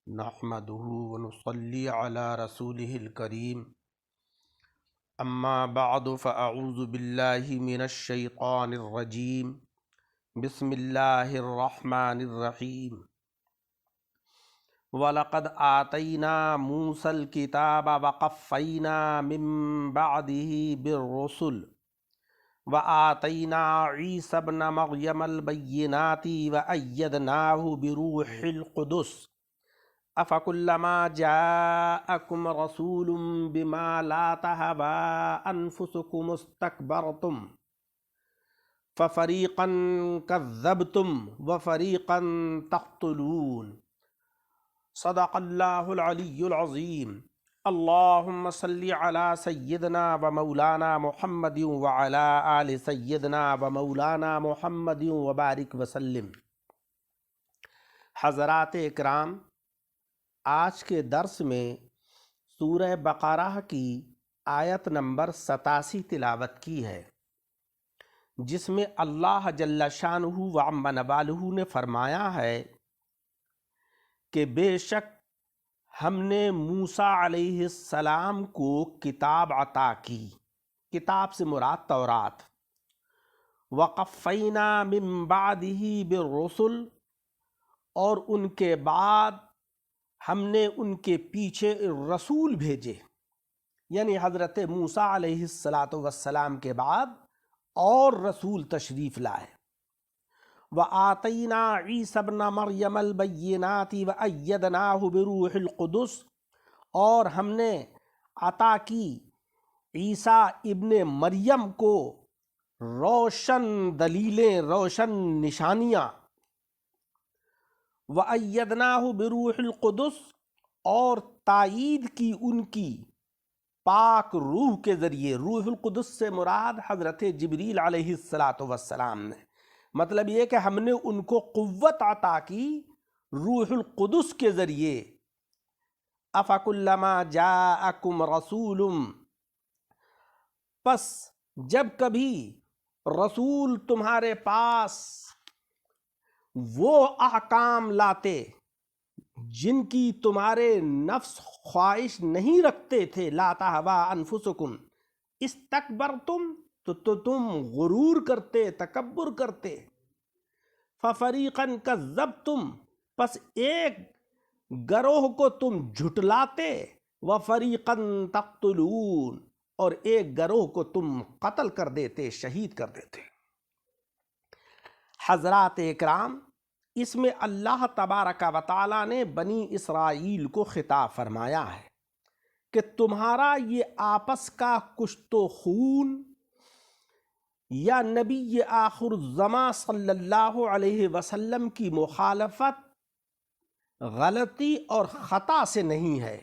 نحمده ونصلي على رسوله الكريم اما بعد فاعوذ بالله من الشيطان الرجيم بسم الله الرحمن الرحيم ولقد آتينا موسى الكتاب وقفينا من بعده بالرسل وآتينا عيسى ابن مريم البينات وأيدناه بروح القدس افکلما جاءکم رسول بما لا تهوى انفسکم استکبرتم ففریقا کذبتم وفریقا تقتلون صدق اللہ العلی العظیم اللہم صل علی سیدنا و مولانا محمد وعلی آل سیدنا و مولانا محمد وبارک وسلم۔ حضرات اکرام، آج کے درس میں سورہ بقرہ کی آیت نمبر 87 تلاوت کی ہے، جس میں اللہ جل شانہ و عم نوالہ نے فرمایا ہے کہ بے شک ہم نے موسیٰ علیہ السلام کو کتاب عطا کی، کتاب سے مراد تورات، وقفینا من بعدہ بالرسل، اور ان کے بعد ہم نے ان کے پیچھے رسول بھیجے، یعنی حضرت موسیٰ علیہ السلام کے بعد اور رسول تشریف لائے۔ وَآتَيْنَا عِيسَى ابْنَ مَرْيَمَ الْبَيِّنَاتِ وَأَيَّدْنَاهُ بِرُوحِ الْقُدُسِ، اور ہم نے عطا کی عیسیٰ ابن مریم کو روشن دلیلیں، روشن نشانیاں، وَأَيَّدْنَاهُ بِرُوحِ الْقُدُسِ، اور تائید کی ان کی پاک روح کے ذریعے۔ روح القدس سے مراد حضرت جبریل علیہ السلام نے، مطلب یہ کہ ہم نے ان کو قوت عطا کی روح القدس کے ذریعے۔ اَفَكُلَّمَا جَاءَكُمْ رَسُولٌ، پس جب کبھی رسول تمہارے پاس وہ احکام لاتے جن کی تمہارے نفس خواہش نہیں رکھتے تھے، لا تہوا انفسکم استکبرتم، تو تم غرور کرتے، تکبر کرتے، ففریقا کذبتم، پس ایک گروہ کو تم جھٹلاتے، وفریقا تقتلون، اور ایک گروہ کو تم قتل کر دیتے، شہید کر دیتے۔ حضرات اکرام، اس میں اللہ تبارک و تعالیٰ نے بنی اسرائیل کو خطاب فرمایا ہے کہ تمہارا یہ آپس کا کشت و خون یا نبی آخر الزماں صلی اللہ علیہ وسلم کی مخالفت غلطی اور خطا سے نہیں ہے،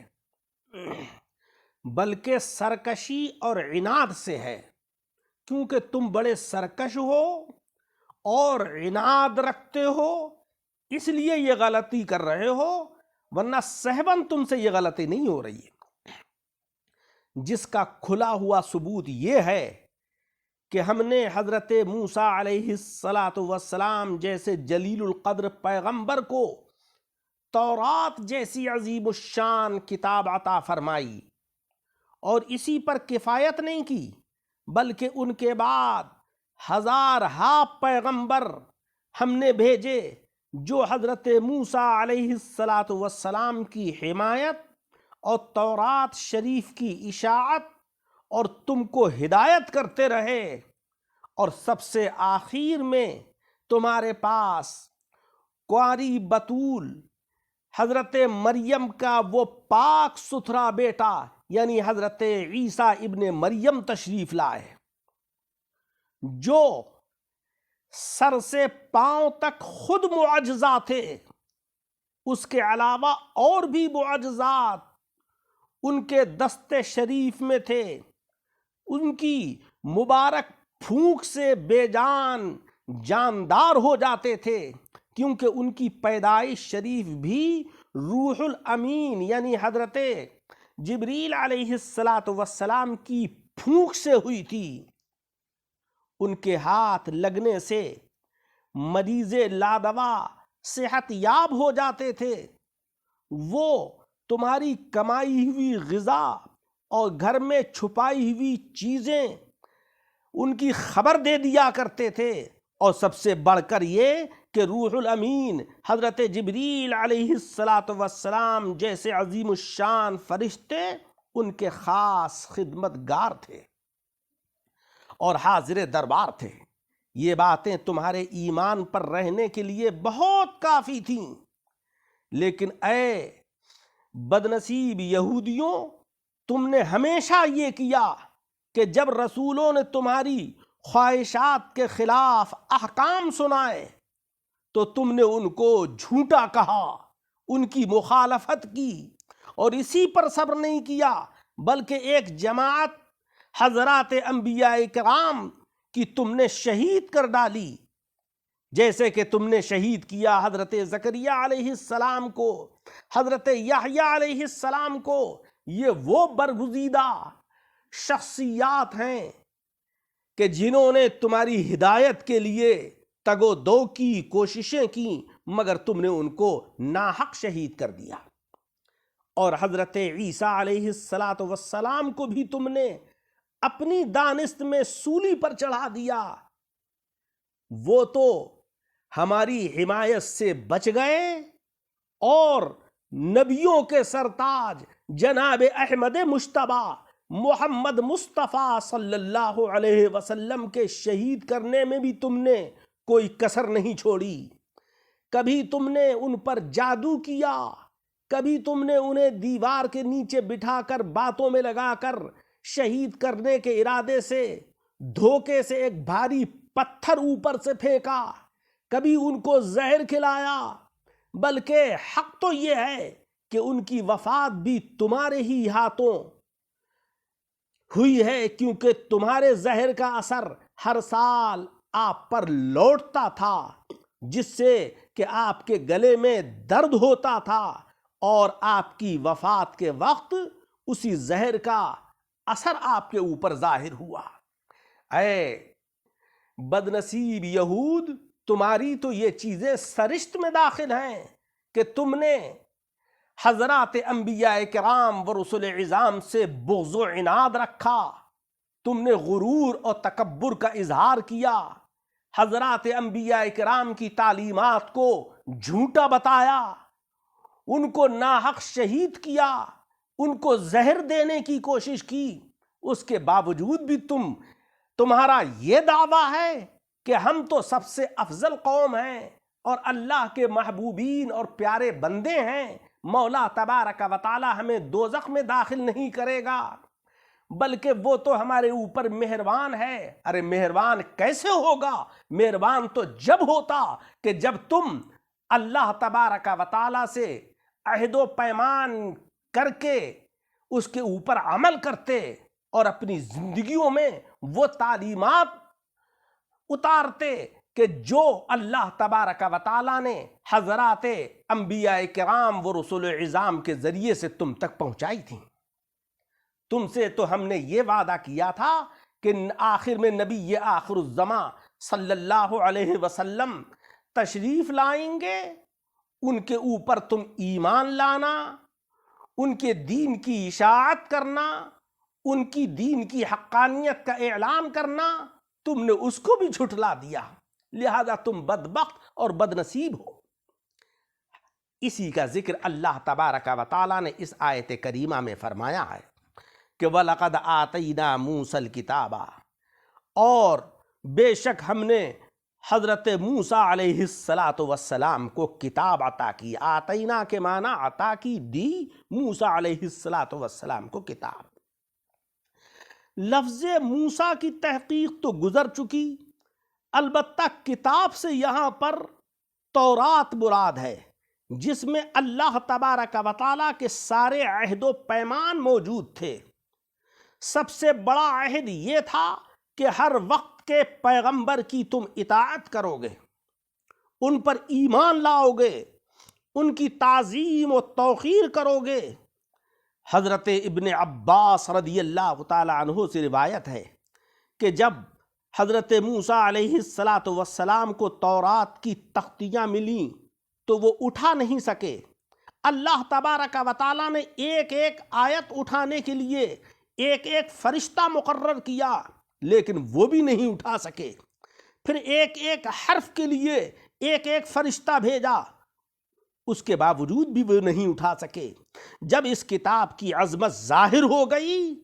بلکہ سرکشی اور عناد سے ہے، کیونکہ تم بڑے سرکش ہو اور عناد رکھتے ہو، اس لیے یہ غلطی کر رہے ہو، ورنہ صحباً تم سے یہ غلطی نہیں ہو رہی ہے۔ جس کا کھلا ہوا ثبوت یہ ہے کہ ہم نے حضرت موسیٰ علیہ السلام جیسے جلیل القدر پیغمبر کو تورات جیسی عظیم الشان کتاب عطا فرمائی، اور اسی پر کفایت نہیں کی، بلکہ ان کے بعد ہزارہا پیغمبر ہم نے بھیجے جو حضرت موسیٰ علیہ السلام کی حمایت اور تورات شریف کی اشاعت اور تم کو ہدایت کرتے رہے، اور سب سے آخر میں تمہارے پاس کنواری بطول حضرت مریم کا وہ پاک ستھرا بیٹا یعنی حضرت عیسیٰ ابن مریم تشریف لائے، جو سر سے پاؤں تک خود معجزہ تھے، اس کے علاوہ اور بھی معجزات ان کے دست شریف میں تھے، ان کی مبارک پھونک سے بے جان جاندار ہو جاتے تھے، کیونکہ ان کی پیدائش شریف بھی روح الامین یعنی حضرت جبریل علیہ السلام کی پھونک سے ہوئی تھی۔ ان کے ہاتھ لگنے سے مریض لادوا صحت یاب ہو جاتے تھے، وہ تمہاری کمائی ہوئی غذا اور گھر میں چھپائی ہوئی چیزیں ان کی خبر دے دیا کرتے تھے، اور سب سے بڑھ کر یہ کہ روح الامین حضرت جبریل علیہ السلام جیسے عظیم الشان فرشتے ان کے خاص خدمتگار تھے اور حاضر دربار تھے۔ یہ باتیں تمہارے ایمان پر رہنے کے لیے بہت کافی تھیں، لیکن اے بدنصیب یہودیوں، تم نے ہمیشہ یہ کیا کہ جب رسولوں نے تمہاری خواہشات کے خلاف احکام سنائے تو تم نے ان کو جھوٹا کہا، ان کی مخالفت کی، اور اسی پر صبر نہیں کیا بلکہ ایک جماعت حضرات انبیاء کرام کی تم نے شہید کر ڈالی، جیسے کہ تم نے شہید کیا حضرت زکریہ علیہ السلام کو، حضرت یحییٰ علیہ السلام کو۔ یہ وہ برگزیدہ شخصیات ہیں کہ جنہوں نے تمہاری ہدایت کے لیے تگ و دو کی کوششیں کی، مگر تم نے ان کو ناحق شہید کر دیا۔ اور حضرت عیسیٰ علیہ السلام کو بھی تم نے اپنی دانست میں سولی پر چڑھا دیا۔ وہ تو ہماری حمایت سے بچ گئے، اور نبیوں کے سرتاج جناب احمد مجتبی محمد مصطفیٰ صلی اللہ علیہ وسلم کے شہید کرنے میں بھی تم نے کوئی کسر نہیں چھوڑی۔ کبھی تم نے ان پر جادو کیا، کبھی تم نے انہیں دیوار کے نیچے بٹھا کر باتوں میں لگا کر شہید کرنے کے ارادے سے دھوکے سے ایک بھاری پتھر اوپر سے پھینکا، کبھی ان کو زہر کھلایا، بلکہ حق تو یہ ہے کہ ان کی وفات بھی تمہارے ہی ہاتھوں ہوئی ہے، کیونکہ تمہارے زہر کا اثر ہر سال آپ پر لوٹتا تھا، جس سے کہ آپ کے گلے میں درد ہوتا تھا، اور آپ کی وفات کے وقت اسی زہر کا اثر آپ کے اوپر ظاہر ہوا۔ اے بدنصیب یہود، تمہاری تو یہ چیزیں سرشت میں داخل ہیں کہ تم نے حضرات انبیاء کرام و رسل عظام سے بغض و عناد رکھا، تم نے غرور اور تکبر کا اظہار کیا، حضرات انبیاء کرام کی تعلیمات کو جھوٹا بتایا، ان کو ناحق شہید کیا، ان کو زہر دینے کی کوشش کی۔ اس کے باوجود بھی تمہارا یہ دعویٰ ہے کہ ہم تو سب سے افضل قوم ہیں اور اللہ کے محبوبین اور پیارے بندے ہیں، مولا تبارک و تعالی ہمیں دوزخ میں داخل نہیں کرے گا، بلکہ وہ تو ہمارے اوپر مہربان ہے۔ ارے مہربان کیسے ہوگا؟ مہربان تو جب ہوتا کہ جب تم اللہ تبارک و تعالی سے عہد و پیمان کر کے اس کے اوپر عمل کرتے اور اپنی زندگیوں میں وہ تعلیمات اتارتے کہ جو اللہ تبارک و تعالی نے حضرات انبیاء کرام و رسول عظام کے ذریعے سے تم تک پہنچائی تھیں۔ تم سے تو ہم نے یہ وعدہ کیا تھا کہ آخر میں نبی آخر الزمان صلی اللہ علیہ وسلم تشریف لائیں گے، ان کے اوپر تم ایمان لانا، ان کے دین کی اشاعت کرنا، ان کی دین کی حقانیت کا اعلان کرنا، تم نے اس کو بھی جھٹلا دیا، لہذا تم بدبخت اور بدنصیب ہو۔ اسی کا ذکر اللہ تبارک و تعالیٰ نے اس آیت کریمہ میں فرمایا ہے کہ وَلَقَدْ آتَيْنَا مُوسَى الْكِتَابَ، اور بے شک ہم نے حضرت موسیٰ علیہ السلام کو کتاب عطا کی۔ آتینا کے معنی عطا کی، دی موسیٰ علیہ السلام کو کتاب۔ لفظ موسیٰ کی تحقیق تو گزر چکی، البتہ کتاب سے یہاں پر تورات مراد ہے، جس میں اللہ تبارک و تعالیٰ کے سارے عہد و پیمان موجود تھے۔ سب سے بڑا عہد یہ تھا کہ ہر وقت کے پیغمبر کی تم اطاعت کرو گے، ان پر ایمان لاؤ گے، ان کی تعظیم و توقیر کرو گے۔ حضرت ابن عباس رضی اللہ تعالی عنہ سے روایت ہے کہ جب حضرت موسیٰ علیہ السلام کو تورات کی تختیاں ملیں تو وہ اٹھا نہیں سکے، اللہ تبارک و تعالیٰ نے ایک ایک آیت اٹھانے کے لیے ایک ایک فرشتہ مقرر کیا، لیکن وہ بھی نہیں اٹھا سکے۔ پھر ایک ایک حرف کے لیے ایک ایک فرشتہ بھیجا، اس کے باوجود بھی وہ نہیں اٹھا سکے۔ جب اس کتاب کی عظمت ظاہر ہو گئی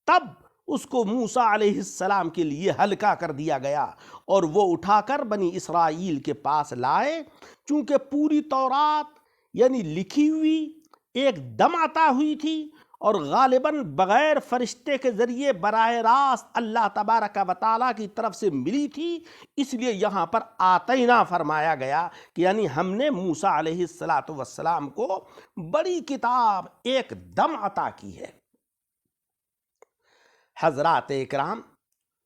تب اس کو موسیٰ علیہ السلام کے لیے ہلکا کر دیا گیا اور وہ اٹھا کر بنی اسرائیل کے پاس لائے۔ چونکہ پوری تورات یعنی لکھی ہوئی ایک دم عطا ہوئی تھی اور غالباً بغیر فرشتے کے ذریعے براہ راست اللہ تبارک و تعالیٰ کی طرف سے ملی تھی، اس لیے یہاں پر آتینا فرمایا گیا کہ یعنی ہم نے موسیٰ علیہ السلام کو بڑی کتاب ایک دم عطا کی ہے۔ حضرات اکرام،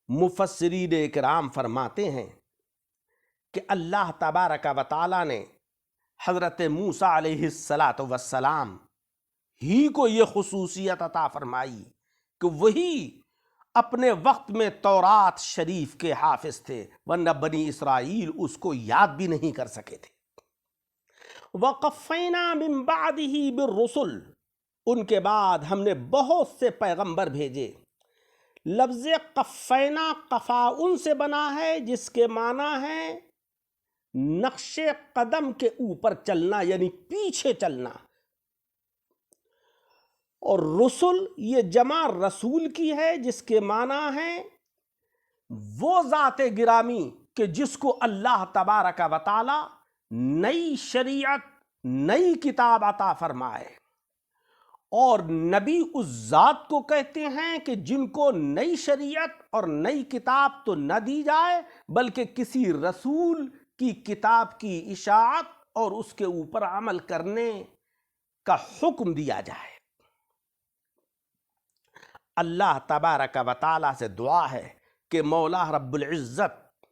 مفسرین اکرام فرماتے ہیں کہ اللہ تبارک و تعالیٰ نے حضرت موسیٰ علیہ السلام ہی کو یہ خصوصیت عطا فرمائی کہ وہی اپنے وقت میں تورات شریف کے حافظ تھے، ورنہ بنی اسرائیل اس کو یاد بھی نہیں کر سکے تھے۔ وَقَفَّيْنَا مِن بَعْدِهِ بِالرُّسُلِ، ان کے بعد ہم نے بہت سے پیغمبر بھیجے۔ لفظ قفینا قفاؤن سے بنا ہے، جس کے معنی ہے نقش قدم کے اوپر چلنا، یعنی پیچھے چلنا۔ اور رسل یہ جمع رسول کی ہے، جس کے معنی ہے وہ ذات گرامی کہ جس کو اللہ تبارک و تعالی نئی شریعت، نئی کتاب عطا فرمائے۔ اور نبی اس ذات کو کہتے ہیں کہ جن کو نئی شریعت اور نئی کتاب تو نہ دی جائے، بلکہ کسی رسول کی کتاب کی اشاعت اور اس کے اوپر عمل کرنے کا حکم دیا جائے۔ اللہ تبارک و تعالیٰ سے دعا ہے کہ مولا رب العزت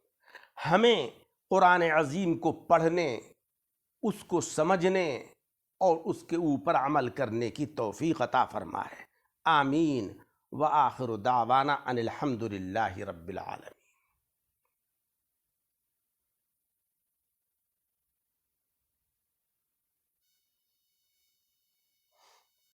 ہمیں قرآن عظیم کو پڑھنے، اس کو سمجھنے اور اس کے اوپر عمل کرنے کی توفیق عطا فرمائے۔ آمین۔ وآخر دعوانا ان الحمد للہ رب العالمین۔